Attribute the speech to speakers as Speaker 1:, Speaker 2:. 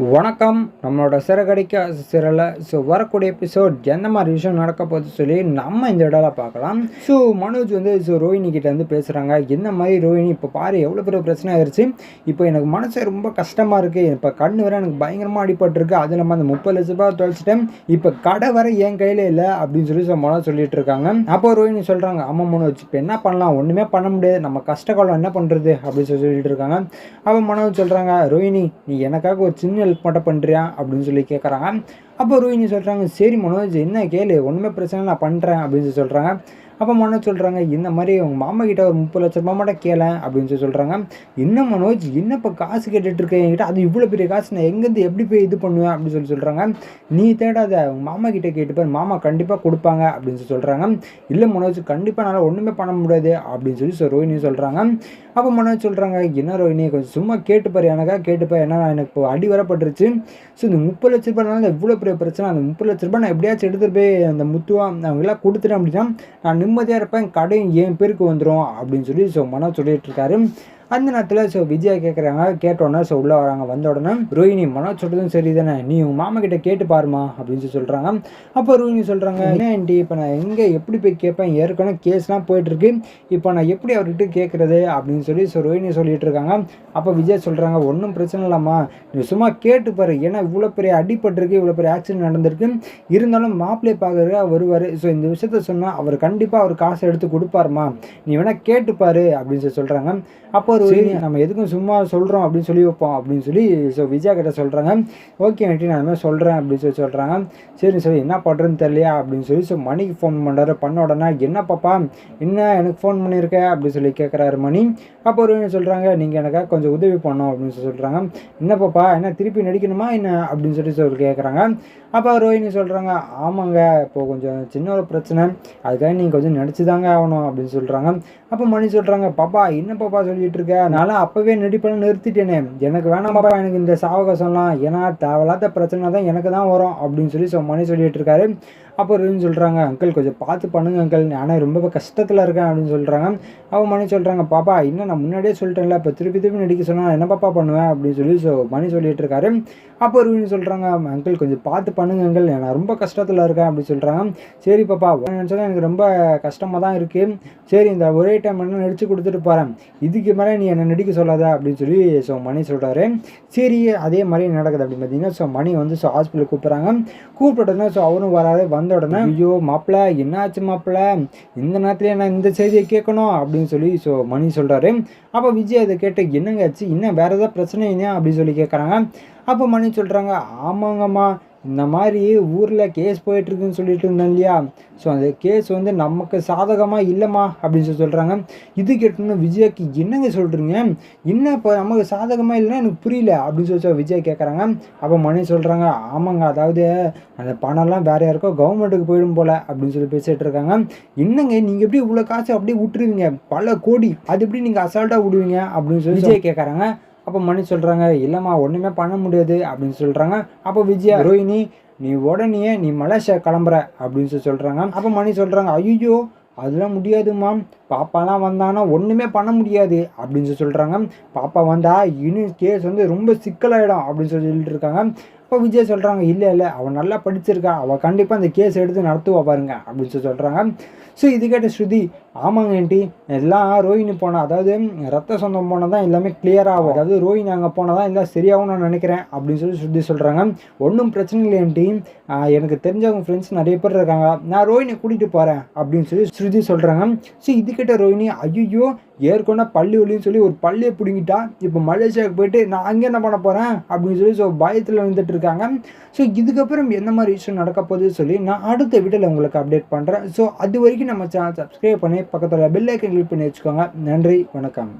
Speaker 1: வணக்கம். நம்மளோட சிறகடிக்க சிறல வரக்கூடிய எபிசோட் எந்த மாதிரி விஷயம் நடக்க போகுது சொல்லி நம்ம இந்த இடத்துல பார்க்கலாம். மனோஜ் வந்து ரோஹிணி கிட்ட வந்து பேசுகிறாங்க. என்ன மாதிரி ரோஹிணி இப்போ பாரு எவ்வளோ பெரிய பிரச்சனை ஆயிடுச்சு. இப்போ எனக்கு மனசு ரொம்ப கஷ்டமாக இருக்குது. இப்போ கண்ணு வர எனக்கு பயங்கரமாக அடிபட்டுருக்கு. அது நம்ம அந்த 30 லட்ச ரூபாய் தொலைச்சிட்டேன். இப்போ கடை வர என் கையில் இல்லை அப்படின்னு சொல்லி மனோஜ் சொல்லிட்டு இருக்காங்க. அப்போ ரோஹிணி சொல்கிறாங்க, ஆமாம் மனோஜ், இப்போ என்ன பண்ணலாம், ஒன்றுமே பண்ண முடியாது, நம்ம கஷ்டகாலம் என்ன பண்ணுறது அப்படின்னு சொல்லிட்டு இருக்காங்க. அப்போ மனோஜ் சொல்கிறாங்க, ரோஹிணி நீ எனக்காக ஒரு சின்ன ஹெல்ப் மட்டும் பண்ணுறியா அப்படின்னு சொல்லி கேட்குறாங்க. அப்போ ரோஹிணி சொல்கிறாங்க, சரி மனோஜ் என்ன கேளு, ஒன்றுமே பிரச்சனை நான் பண்ணுறேன் அப்படின்னு சொல்கிறாங்க. அப்போ மனோஜ் சொல்கிறாங்க, இந்த மாதிரி உங்கள் மாமா கிட்ட ஒரு 30 லட்ச ரூபா மட்டும் கேளேன் அப்படின்னு சொல்கிறாங்க. என்ன மனோஜ், என்ன இப்போ காசு கேட்டுட்ருக்கேன் என்கிட்ட, அது இவ்வளோ பெரிய காசு நான் எங்கேருந்து எப்படி போய் இது பண்ணுவேன் அப்படின்னு சொல்கிறாங்க. நீ தேடாத, உங்கள் மாமா கிட்டே கேட்டுப்பார், மாமா கண்டிப்பாக கொடுப்பாங்க அப்படின்னு சொல்கிறாங்க. இல்லை மனோஜ், கண்டிப்பாக என்னால் ஒன்றுமே பண்ண முடியாது அப்படின்னு சொல்லி ரோஹிணி சொல்கிறாங்க. அப்போ மனோஜ் சொல்கிறாங்க, என்ன ரோஹிணி கொஞ்சம் சும்மா கேட்டுப்பார், எனக்காக கேட்டுப்பார், ஏன்னா எனக்கு இப்போ அடி வரப்பட்டுருச்சு. இந்த 30 லட்ச ரூபாய்னால எவ்வளோ பெரிய பிரச்சனை, அந்த 30 லட்ச ரூபாய் நான் எப்படியாச்சும் எடுத்துகிட்டு போய் அந்த முத்துவா அவங்களாம் கொடுத்துட்டேன் அப்படின்னா நான் நிம்மதியாக இருப்பேன், கடையும் என் பேருக்கு வந்துடும் அப்படின்னு சொல்லி மனோஜ் சொல்லிட்டு இருக்காரு. அந்த நேரத்தில் விஜயா கேட்குறாங்க. கேட்டோன்னே உள்ளே வராங்க. வந்த உடனே ரோஹிணி, மனோஜ் சொல்கிறதும் சரி தானே, நீ உங்கள் மாமா கிட்ட கேட்டு பாருமா அப்படின்னு சொல்கிறாங்க. அப்போ ரோஹிணி சொல்கிறாங்க, என்ன ஆண்டி இப்போ நான் எங்கே எப்படி போய் கேட்பேன், ஏற்கனவே கேஸ்லாம் போயிட்டுருக்கு, இப்போ நான் எப்படி அவர்கிட்ட கேட்குறது அப்படின்னு சொல்லி ரோஹிணி சொல்லிட்டு இருக்காங்க. அப்போ விஜய் சொல்கிறாங்க, ஒன்றும் பிரச்சனை இல்லாமா, நீ சும்மா கேட்டு பாரு, ஏன்னா இவ்வளோ பெரிய அடிபட்டிருக்கு, இவ்வளோ பெரிய ஆக்சிடென்ட் நடந்திருக்கு, இருந்தாலும் மாப்பிள்ளையை பார்க்குறதுக்காக வருவார், இந்த விஷயத்த சொன்னால் அவர் கண்டிப்பாக அவர் காசை எடுத்து கொடுப்பாருமா, நீ வேணால் கேட்டுப்பாரு அப்படின்னு சொல்கிறாங்க. அப்போ சரி நம்ம எதுக்கும் சும்மா சொல்கிறோம் அப்படின்னு சொல்லி வைப்போம் அப்படின்னு சொல்லி விஜயா கிட்ட சொல்கிறாங்க. ஓகே ஆண்டி, நான் அதுமாதிரி சொல்கிறேன் அப்படின்னு சொல்கிறாங்க. சரி என்ன பண்ணுறதுன்னு தெரியலையா அப்படின்னு சொல்லி மணிக்கு ஃபோன் பண்ணுறாரு. பண்ண உடனே, என்ன பாப்பா என்ன எனக்கு ஃபோன் பண்ணியிருக்க அப்படின்னு சொல்லி கேட்குறாரு மணி. அப்போ ஒரு சொல்கிறாங்க, நீங்கள் எனக்காக கொஞ்சம் உதவி பண்ணோம் அப்படின்னு சொல்கிறாங்க. என்ன பாப்பா, என்ன திருப்பி நடிக்கணுமா என்ன அப்படின்னு சொல்லி கேட்குறாங்க. அப்போ ரோஹிணி சொல்கிறாங்க, ஆமாங்க இப்போது கொஞ்சம் சின்ன ஒரு பிரச்சனை, அதுக்காக நீங்கள் கொஞ்சம் நடிச்சு தாங்க ஆகணும் அப்படின்னு சொல்கிறாங்க. அப்போ மணி சொல்கிறாங்க, பாப்பா என்ன பாப்பா சொல்லிட்டு இருக்க, நானும் அப்போவே நடிப்பெல்லாம் நிறுத்திட்டேனே, எனக்கு வேணாம் பாப்பா, எனக்கு இந்த சாவகாசம்லாம், ஏன்னா தேவையில்லாத பிரச்சனை தான் எனக்கு தான் வரும் அப்படின்னு சொல்லி மணி சொல்லிட்டு இருக்காரு. அப்போ ரோஹிணி சொல்கிறாங்க, அங்கிள் கொஞ்சம் பார்த்து பண்ணுங்க அங்கிள், ஆனால் ரொம்ப கஷ்டத்தில் இருக்கேன் அப்படின்னு சொல்கிறாங்க. அப்போ மணி சொல்கிறாங்க, பாப்பா இன்னும் நான் முன்னாடியே சொல்லிட்டேன்ல, இப்போ திருப்பி நடிக்க சொன்னால் என்ன பாப்பா பண்ணுவேன் அப்படின்னு சொல்லி மணி சொல்லிட்டு இருக்காரு. அப்போ ரோஹிணி சொல்கிறாங்க, அங்கிள் கொஞ்சம் பார்த்து பண்ணுங்க அங்கிள், நான் ரொம்ப கஷ்டத்தில் இருக்கேன் அப்படின்னு சொல்கிறாங்க. சரி பாப்பா, நினச்சாலும் எனக்கு ரொம்ப கஷ்டமாக தான் இருக்குது, சரி இந்த ஒரே டைம் என்ன நடித்து கொடுத்துட்டு போகிறேன், இதுக்கு மேலே நீ என்னை நடிக்க சொல்லாத அப்படின்னு சொல்லி மணி சொல்கிறாரு. சரி அதே மாதிரி நடக்குது அப்படின்னு பார்த்தீங்கன்னா மணி வந்து ஹாஸ்பிட்டலுக்கு கூப்பிட்றாங்க. கூப்பிட்டோன்னா அவரும் வராது. வந்த உடனே, ஐயோ மாப்பிள்ள என்னாச்சு மாப்பிள்ள, இந்த நேரத்துல நான் இந்த செய்தியை கேட்கணும் அப்படின்னு சொல்லி மணி சொல்கிறாரு. அப்போ விஜய் அதை கேட்டு, என்னங்க ஆச்சு, இன்னும் வேறு ஏதாவது பிரச்சனை இல்லையா அப்படின்னு சொல்லி கேட்குறாங்க. அப்போ மணி சொல்கிறாங்க, ஆமாங்கம்மா, இந்த மாதிரி ஊரில் கேஸ் போயிட்டுருக்குன்னு சொல்லிட்டு இருந்தேன் இல்லையா, அந்த கேஸ் வந்து நமக்கு சாதகமாக இல்லைம்மா அப்படின்னு சொல்கிறாங்க. இது கேட்டோன்னா விஜய்க்கு, என்னங்க சொல்கிறீங்க, என்ன இப்போ நமக்கு சாதகமாக இல்லைன்னா எனக்கு புரியல அப்படின்னு சொல்லி விஜய் கேட்குறாங்க. அப்போ மணி சொல்கிறாங்க, ஆமாங்க, அதாவது அந்த பணம்லாம் வேறு யாருக்கோ கவர்மெண்ட்டுக்கு போயிடும் போல் அப்படின்னு சொல்லி பேசிகிட்டு இருக்காங்க. என்னங்க நீங்கள் எப்படி இவ்வளோ காசு அப்படியே விட்டுருவீங்க, பல கோடி, அது எப்படி நீங்கள் அசால்ட்டாக விடுவீங்க அப்படின்னு சொல்லி விஜய் கேட்குறாங்க. அப்போ மணி சொல்கிறாங்க, இல்லைம்மா ஒன்றுமே பண்ண முடியாது அப்படின்னு சொல்கிறாங்க. அப்போ விஜயா, ரோஹிணி நீ உடனே நீ மலேசியா கிளம்புற அப்படின்னு சொல்கிறாங்க. அப்போ மணி சொல்கிறாங்க, ஐயோ அதெல்லாம் முடியாதும்மா, பாப்பாலாம் வந்தானா ஒன்றுமே பண்ண முடியாது அப்படின்னு சொல்கிறாங்க. பாப்பா வந்தால் இன்னும் கேஸ் வந்து ரொம்ப சிக்கலாயிடும் அப்படின்னு சொல்லிட்டு இருக்காங்க. இப்போ விஜய் சொல்கிறாங்க, இல்லை அவள் நல்லா படிச்சிருக்கா, அவள் கண்டிப்பாக அந்த கேஸ் எடுத்து நடத்துவா பாருங்க அப்படின்னு சொல்கிறாங்க. இது கேட்ட ஸ்ருதி, ஆமாங்க ஆண்டி, எல்லாம் ரோஹிணி போனால், அதாவது ரத்த சொந்தம் போனால் தான் எல்லாமே கிளியர் ஆகும், அதாவது ரோஹிணி அங்கே போனால் தான் எல்லாம் சரியாகும் நான் நினைக்கிறேன் அப்படின்னு சொல்லி ஸ்ருதி சொல்கிறாங்க. ஒன்றும் பிரச்சனை இல்லை ஆண்டி, எனக்கு தெரிஞ்சவங்க ஃப்ரெண்ட்ஸ் நிறைய பேர் இருக்காங்க, நான் ரோஹிணி கூட்டிகிட்டு போகிறேன் அப்படின்னு சொல்லி ஸ்ருதி சொல்கிறாங்க. இது கேட்ட ரோஹிணி, ஐயோ ஏற்கனவே பள்ளி ஒலின்னு சொல்லி ஒரு பள்ளியை பிடிங்கிட்டா, இப்போ மலேசியாவுக்கு போயிட்டு நான் அங்கே என்ன பண்ண போகிறேன் அப்படின்னு சொல்லி பயத்தில் வந்துட்டு இருக்காங்க. இதுக்கப்புறம் என்ன மாதிரி விஷயம் நடக்க போகுதுன்னு சொல்லி நான் அடுத்த வீடியோவில் உங்களுக்கு அப்டேட் பண்ணுறேன். அது வரைக்கும் நம்ம சேனல் சப்ஸ்கிரைப் பண்ணி பக்கத்தில் பெல் ஐக்கன் கிளிக் பண்ணி வச்சுக்கோங்க. நன்றி, வணக்கம்.